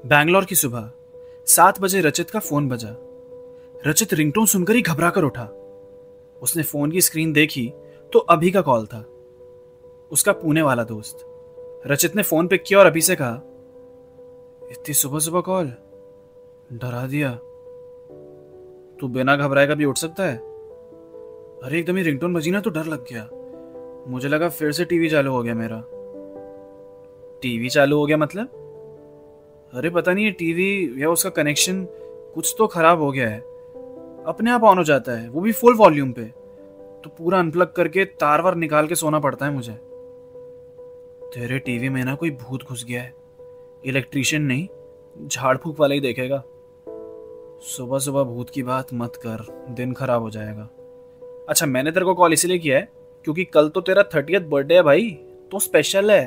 बैंगलोर की सुबह 7 बजे रचित का फोन बजा। रचित रिंगटोन सुनकर ही घबरा कर उठा। उसने फोन की स्क्रीन देखी तो अभी का कॉल था, उसका पुणे वाला दोस्त। रचित ने फोन पिक किया और अभी से कहा, इतनी सुबह सुबह कॉल, डरा दिया। तू बिना घबराए कभी उठ सकता है? अरे एकदम ही रिंगटोन बजी ना तो डर लग गया, मुझे लगा फिर से टीवी चालू हो गया मेरा। टीवी चालू हो गया मतलब? अरे पता नहीं, ये टीवी या उसका कनेक्शन कुछ तो खराब हो गया है, अपने आप ऑन हो जाता है, वो भी फुल वॉल्यूम पे। तो पूरा अनप्लग करके तार वार निकाल के सोना पड़ता है मुझे। तेरे टीवी में ना कोई भूत घुस गया है, इलेक्ट्रिशियन नहीं झाड़ फूक वाला ही देखेगा। सुबह सुबह भूत की बात मत कर, दिन खराब हो जाएगा। अच्छा, मैंने तेरे को कॉल इसीलिए किया है क्योंकि कल तो तेरा 30th बर्थडे है भाई, तो स्पेशल है।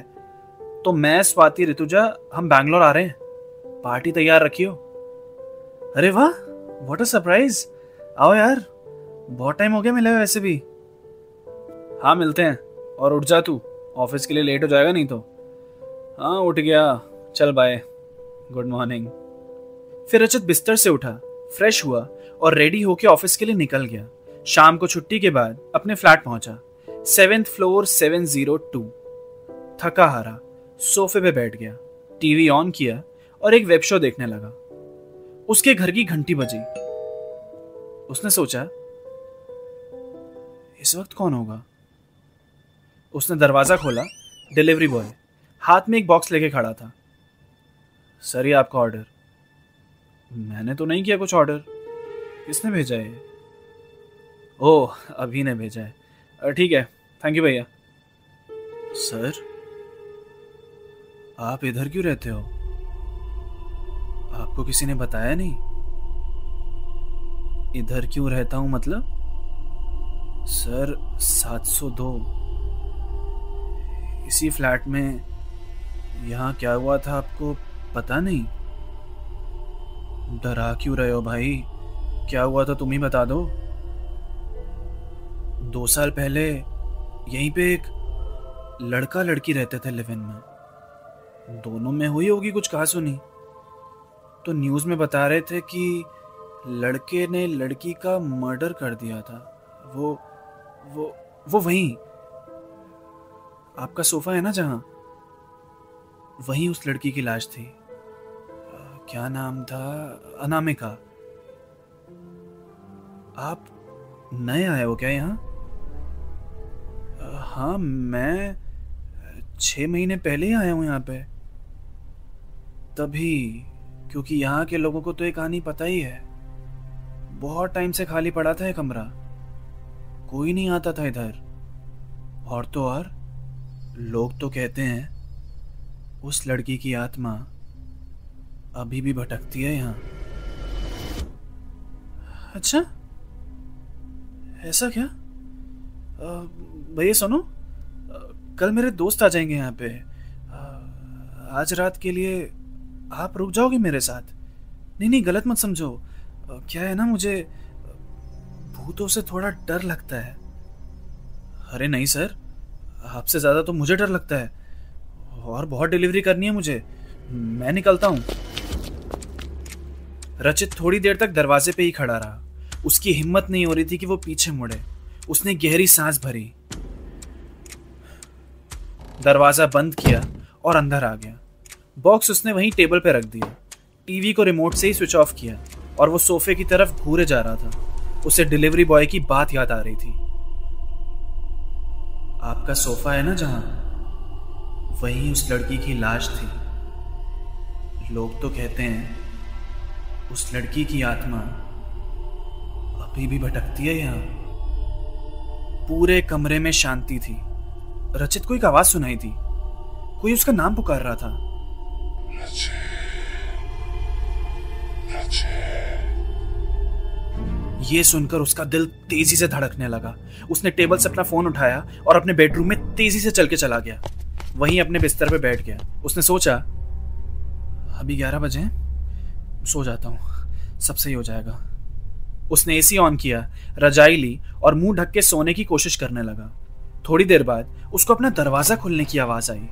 तो मैं, स्वाति, ऋतुजा हम बैंगलोर आ रहे हैं, पार्टी तैयार रखियो। अरे वाह, व्हाट अ सरप्राइज। आओ यार, बहुत टाइम हो गया मिले हुए वैसे भी। हाँ मिलते हैं, और उठ जा तू, ऑफिस के लिए लेट हो जाएगा नहीं तो। हाँ उठ गया, चल बाय, गुड मॉर्निंग। फिर रचित बिस्तर से उठा, फ्रेश हुआ और रेडी होके ऑफिस के लिए निकल गया। शाम को छुट्टी के बाद अपने फ्लैट पहुंचा, 7th फ्लोर 702। थका हारा सोफे पे बैठ गया, टीवी ऑन किया और एक वेब शो देखने लगा। उसके घर की घंटी बजी। उसने सोचा, इस वक्त कौन होगा? उसने दरवाजा खोला। डिलीवरी बॉय हाथ में एक बॉक्स लेके खड़ा था। सर, ये आपका ऑर्डर। मैंने तो नहीं किया कुछ ऑर्डर, किसने भेजा है? ओह, अभी ने भेजा है। ठीक है, थैंक यू भैया। सर, आप इधर क्यों रहते हो? आपको किसी ने बताया नहीं? इधर क्यों रहता हूं मतलब? सर, 702 इसी फ्लैट में। यहां क्या हुआ था आपको पता नहीं? डरा क्यों रहे हो भाई? क्या हुआ था तुम ही बता दो। 2 साल पहले यहीं पे एक लड़का लड़की रहते थे लिव इन में। दोनों में हुई होगी कुछ कहासुनी। तो न्यूज़ में बता रहे थे कि लड़के ने लड़की का मर्डर कर दिया था। वो वहीं, आपका सोफा है ना जहां, वहीं उस लड़की की लाश थी। क्या नाम था? अनामिका। आप नए आए हो क्या यहाँ? हाँ, मैं 6 महीने पहले ही आया हूँ यहाँ पे। तभी, क्योंकि यहाँ के लोगों को तो ये कहानी पता ही है। बहुत टाइम से खाली पड़ा था ये कमरा, कोई नहीं आता था इधर। और तो और, लोग तो कहते हैं उस लड़की की आत्मा अभी भी भटकती है यहाँ। अच्छा, ऐसा क्या? भैया सुनो, कल मेरे दोस्त आ जाएंगे यहाँ पे। आज रात के लिए आप रुक जाओगे मेरे साथ? नहीं, गलत मत समझो। क्या है ना, मुझे भूतों से थोड़ा डर लगता है। अरे नहीं सर, आपसे ज्यादा तो मुझे डर लगता है, और बहुत डिलीवरी करनी है मुझे। मैं निकलता हूँ। रचित थोड़ी देर तक दरवाजे पे ही खड़ा रहा। उसकी हिम्मत नहीं हो रही थी कि वो पीछे मुड़े। उसने गहरी सांस भरी, दरवाजा बंद किया और अंदर आ गया। बॉक्स उसने वहीं टेबल पे रख दिया, टीवी को रिमोट से ही स्विच ऑफ किया और वो सोफे की तरफ घूरे जा रहा था। उसे डिलीवरी बॉय की बात याद आ रही थी। आपका सोफा है ना जहां, वहीं उस लड़की की लाश थी। लोग तो कहते हैं उस लड़की की आत्मा अभी भी भटकती है यहाँ। पूरे कमरे में शांति थी। रचित को एक आवाज सुनाई दी, कोई उसका नाम पुकार रहा था। ये सुनकर उसका दिल तेजी से धड़कने लगा। उसने टेबल से अपना फोन उठाया और अपने बेडरूम में तेजी से चल के चला गया। वहीं अपने बिस्तर पे बैठ गया। उसने सोचा, अभी 11 बजे हैं, सो जाता हूं, सब सही हो जाएगा। उसने एसी ऑन किया, रजाई ली और मुंह ढक के सोने की कोशिश करने लगा। थोड़ी देर बाद उसको अपना दरवाजा खुलने की आवाज आई।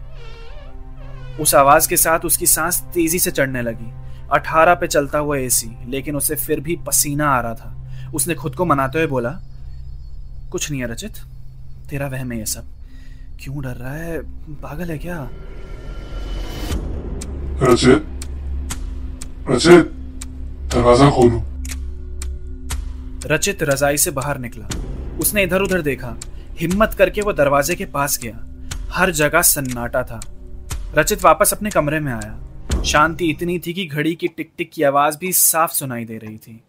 उस आवाज के साथ उसकी सांस तेजी से चढ़ने लगी। 18 पे चलता हुआ एसी, लेकिन उसे फिर भी पसीना आ रहा था। उसने खुद को मनाते हुए बोला, कुछ नहीं है रचित, तेरा वहम है ये सब। क्यों डर रहा है, पागल है क्या? रचित, रचित, दरवाजा खोलो। रचित रजाई से बाहर निकला। उसने इधर उधर देखा। हिम्मत करके वो दरवाजे के पास गया। हर जगह सन्नाटा था। रचित वापस अपने कमरे में आया। शांति इतनी थी कि घड़ी की टिक टिक की आवाज भी साफ सुनाई दे रही थी।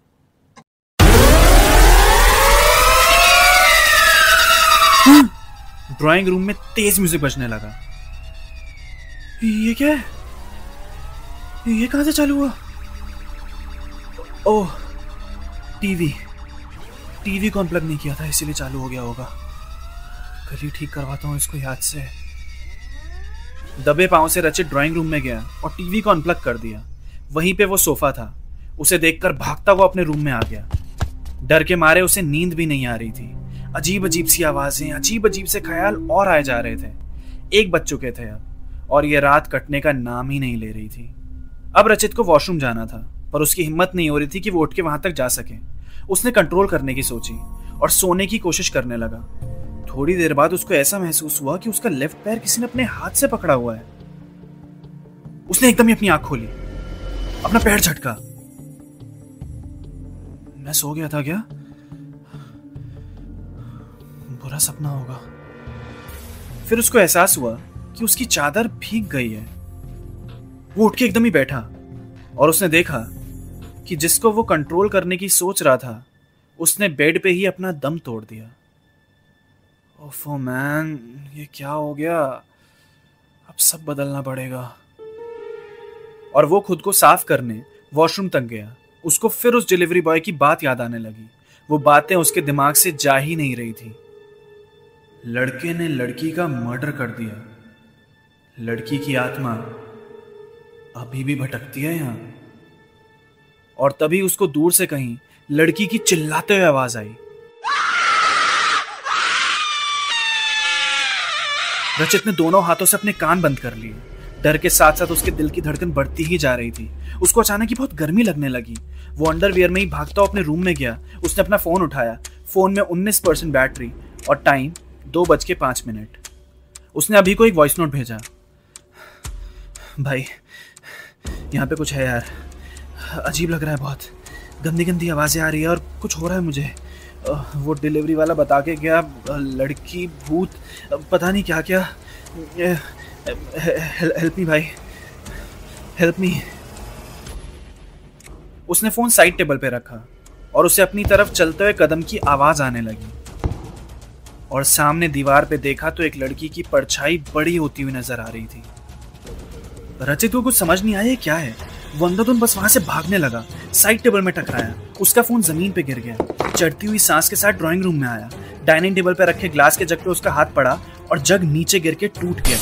ड्राइंग रूम में तेज म्यूजिक बजने लगा। ये क्या है? ये कहां से चालू हुआ? ओह, टीवी को अनप्लग नहीं किया था, इसीलिए चालू हो गया होगा। कल ही ठीक करवाता हूँ इसको याद से। दबे पांव से रचित ड्राइंग रूम में गया और टीवी को अनप्लग कर दिया। वहीं पे वो सोफा था। उसे देखकर भागता हुआ अपने रूम में आ गया। डर के मारे उसे नींद भी नहीं आ रही थी। अजीब अजीब सी आवाजें, अजीब अजीब से ख्याल और आए जा रहे थे। 1 बज चुके थे अब, और ये रात कटने का नाम ही नहीं ले रही थी। अब रचित को वॉशरूम जाना था, पर उसकी हिम्मत नहीं हो रही थी कि वो उठ के वहां तक जा सके। उसने कंट्रोल करने की सोची और सोने की कोशिश करने लगा। थोड़ी देर बाद उसको ऐसा महसूस हुआ कि उसका लेफ्ट पैर किसी ने अपने हाथ से पकड़ा हुआ है। उसने एकदम ही अपनी आंख खोली, अपना पैर झटका। मैं सो गया था क्या? बुरा सपना होगा। फिर उसको एहसास हुआ कि उसकी चादर भीग गई है। वो उठ के एकदम ही बैठा और उसने देखा कि जिसको वो कंट्रोल करने की सोच रहा था, उसने बेड पे ही अपना दम तोड़ दिया। ओफो मैन, ये क्या हो गया? अब सब बदलना पड़ेगा। और वो खुद को साफ करने वॉशरूम तक गया। उसको फिर उस डिलीवरी बॉय की बात याद आने लगी। वो बातें उसके दिमाग से जा ही नहीं रही थी। लड़के ने लड़की का मर्डर कर दिया। लड़की की आत्मा अभी भी भटकती है यहां। और तभी उसको दूर से कहीं लड़की की चिल्लाते हुए आवाज आई। रचित ने दोनों हाथों से अपने कान बंद कर लिए। डर के साथ साथ उसके दिल की धड़कन बढ़ती ही जा रही थी। उसको अचानक ही बहुत गर्मी लगने लगी। वो अंडरवियर में ही भागता हुआ अपने रूम में गया। उसने अपना फोन उठाया। फोन में 19% बैटरी और टाइम 2:05। उसने अभी को एक वॉइस नोट भेजा। भाई, यहाँ पे कुछ है यार, अजीब लग रहा है, बहुत गंदी गंदी आवाजें आ रही है और कुछ हो रहा है मुझे। वो डिलीवरी वाला बता के गया, लड़की, भूत, पता नहीं क्या क्या। हेल्प मी भाई, हेल्प मी। उसने फोन साइड टेबल पे रखा और उसे अपनी तरफ चलते हुए कदम की आवाज आने लगी। और सामने दीवार पे देखा तो एक लड़की की परछाई बड़ी होती हुई नजर आ रही थी। रचित को कुछ समझ नहीं आया क्या है। वो अंधाधुंध बस वहां से भागने लगा। साइड टेबल में टकराया। उसका फोन जमीन पे गिर गया। चढ़ती हुई सांस के साथ ड्राइंग रूम में आया। डाइनिंग टेबल पे रखे ग्लास के जग पे उसका हाथ पड़ा और जग नीचे गिर के टूट गया।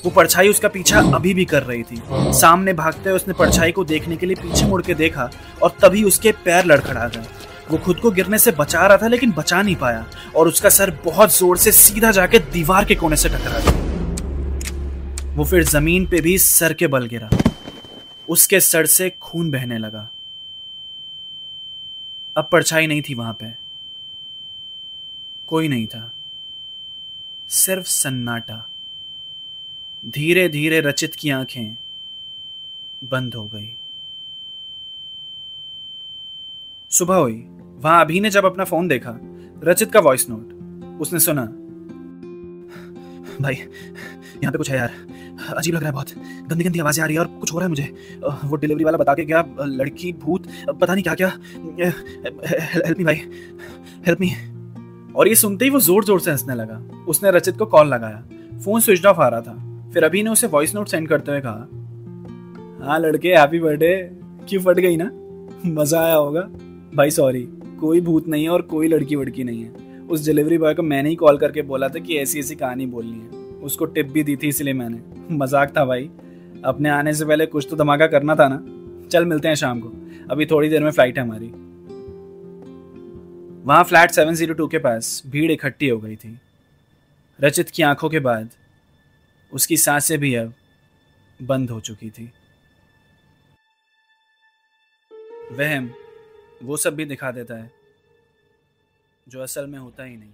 वो परछाई उसका पीछा अभी भी कर रही थी। सामने भागते हुए उसने परछाई को देखने के लिए पीछे मुड़ के देखा और तभी उसके पैर लड़खड़ा गए। वो खुद को गिरने से बचा रहा था लेकिन बचा नहीं पाया और उसका सर बहुत जोर से सीधा जाके दीवार के कोने से टकरा गया। वो फिर जमीन पे भी सर के बल गिरा। उसके सर से खून बहने लगा। अब परछाई नहीं थी वहां पे। कोई नहीं था, सिर्फ सन्नाटा। धीरे धीरे रचित की आंखें बंद हो गई। सुबह हुई। वहां अभी ने जब अपना फोन देखा, रचित का वॉइस नोट। उसने सुना, भाई यहाँ पे कुछ है यार, अजीब लग रहा है, बहुत गंदी गंदी आवाजें आ रही है और कुछ हो रहा है मुझे। वो डिलीवरी वाला बता के गया, लड़की, भूत, पता नहीं क्या क्या। हेल्प मी भाई, हेल्प मी। और ये सुनते ही वो जोर जोर से हंसने लगा। उसने रचित को कॉल लगाया। फोन स्विच ऑफ आ रहा था। फिर अभी ने उसे वॉइस नोट सेंड करते हुए कहा, हाँ लड़के, हैप्पी बर्थडे। क्यों फट गई ना? मजा आया होगा। भाई सॉरी, कोई भूत नहीं है और कोई लड़की वड़की नहीं है। उस डिलीवरी बॉय को मैंने ही कॉल करके बोला था कि ऐसी ऐसी कहानी बोलनी है। उसको टिप भी दी थी, इसलिए मैंने। मजाक था भाई, अपने आने से पहले कुछ तो धमाका करना था ना। चल मिलते हैं शाम को, अभी थोड़ी देर में फ्लाइट है हमारी। वहां फ्लैट 702 के पास भीड़ इकट्ठी हो गई थी। रचित की आंखों के बाद उसकी सांसें भी अब बंद हो चुकी थी। वहम वो सब भी दिखा देता है जो असल में होता ही नहीं।